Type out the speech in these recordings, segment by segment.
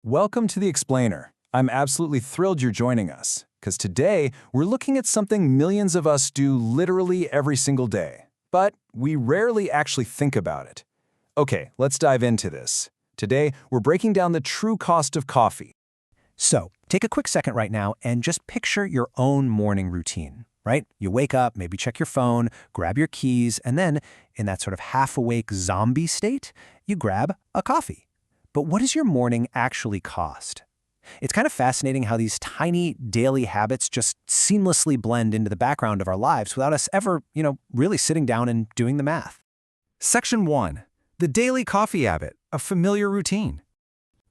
Welcome to The Explainer. I'm absolutely thrilled you're joining us, because today we're looking at something millions of us do literally every single day, but we rarely actually think about it. Okay, let's dive into this. Today, we're breaking down the true cost of coffee. So, take a quick second right now and just picture your own morning routine, right? You wake up, maybe check your phone, grab your keys, and then, in that sort of half-awake zombie state, you grab a coffee. But what does your morning actually cost? It's kind of fascinating how these tiny daily habits just seamlessly blend into the background of our lives without us ever, really sitting down and doing the math. Section 1. The daily coffee habit, a familiar routine.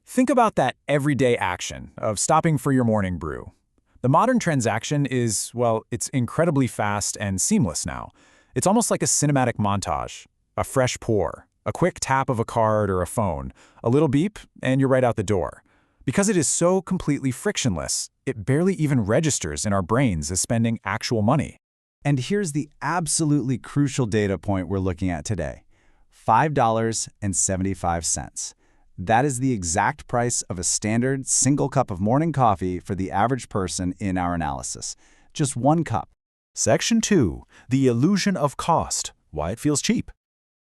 Think about that everyday action of stopping for your morning brew. The modern transaction is, well, it's incredibly fast and seamless now. It's almost like a cinematic montage. A fresh pour, a quick tap of a card or a phone, a little beep, and you're right out the door. Because it is so completely frictionless, it barely even registers in our brains as spending actual money. And here's the absolutely crucial data point we're looking at today. $5.75. That is the exact price of a standard single cup of morning coffee for the average person in our analysis. Just one cup. Section 2. The illusion of cost. Why it feels cheap.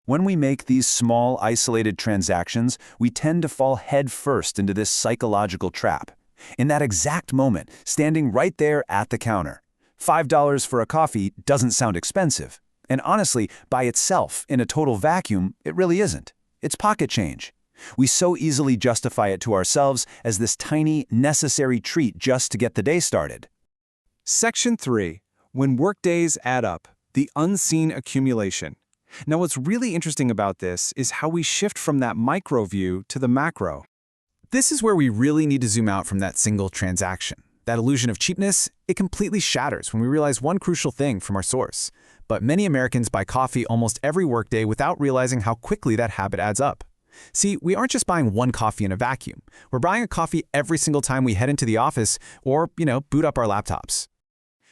When we make these small, isolated transactions, we tend to fall headfirst into this psychological trap. In that exact moment, standing right there at the counter. $5 for a coffee doesn't sound expensive. And honestly, by itself, in a total vacuum, it really isn't. It's pocket change. We so easily justify it to ourselves as this tiny, necessary treat just to get the day started. Section 3. When workdays add up, the unseen accumulation. Now, what's really interesting about this is how we shift from that micro view to the macro. This is where we really need to zoom out from that single transaction. That illusion of cheapness, it completely shatters when we realize one crucial thing from our source. But many Americans buy coffee almost every workday without realizing how quickly that habit adds up. See, we aren't just buying one coffee in a vacuum. We're buying a coffee every single time we head into the office or, boot up our laptops.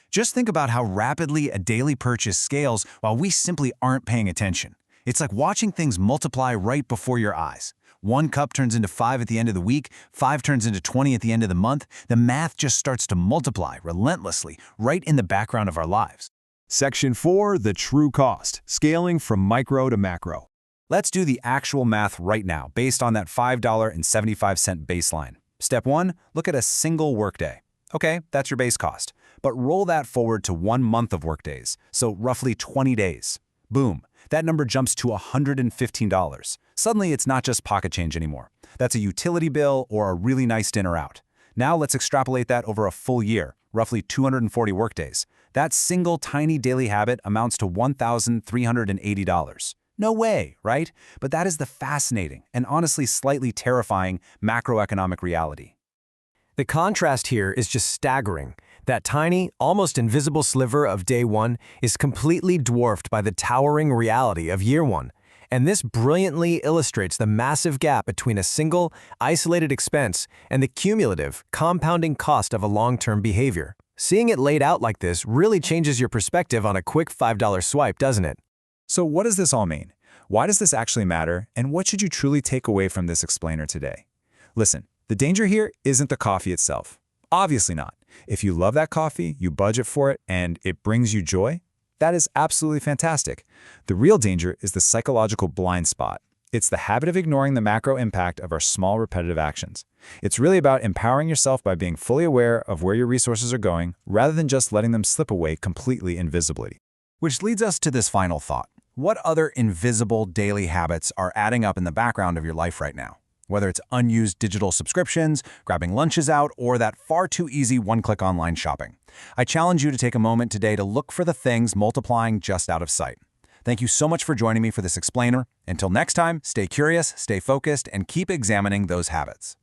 Just think about how rapidly a daily purchase scales while we simply aren't paying attention. It's like watching things multiply right before your eyes. 1 cup turns into 5 at the end of the week, 5 turns into 20 at the end of the month. The math just starts to multiply relentlessly right in the background of our lives. Section 4. The true cost, scaling from micro to macro. Let's do the actual math right now based on that $5.75 baseline. Step 1, look at a single workday. Okay, that's your base cost. But roll that forward to 1 month of workdays, so roughly 20 days. Boom, that number jumps to $115. Suddenly, it's not just pocket change anymore. That's a utility bill or a really nice dinner out. Now let's extrapolate that over a full year, roughly 240 workdays. That single tiny daily habit amounts to $1,380. No way, right? But that is the fascinating and honestly slightly terrifying macroeconomic reality. The contrast here is just staggering. That tiny, almost invisible sliver of day one is completely dwarfed by the towering reality of year one. And this brilliantly illustrates the massive gap between a single, isolated expense and the cumulative, compounding cost of a long-term behavior. Seeing it laid out like this really changes your perspective on a quick $5 swipe, doesn't it? So what does this all mean? Why does this actually matter? And what should you truly take away from this explainer today? Listen, the danger here isn't the coffee itself. Obviously not. If you love that coffee, you budget for it, and it brings you joy, that is absolutely fantastic. The real danger is the psychological blind spot. It's the habit of ignoring the macro impact of our small repetitive actions. It's really about empowering yourself by being fully aware of where your resources are going, rather than just letting them slip away completely invisibly. Which leads us to this final thought. What other invisible daily habits are adding up in the background of your life right now? Whether it's unused digital subscriptions, grabbing lunches out, or that far too easy one-click online shopping. I challenge you to take a moment today to look for the things multiplying just out of sight. Thank you so much for joining me for this explainer. Until next time, stay curious, stay focused, and keep examining those habits.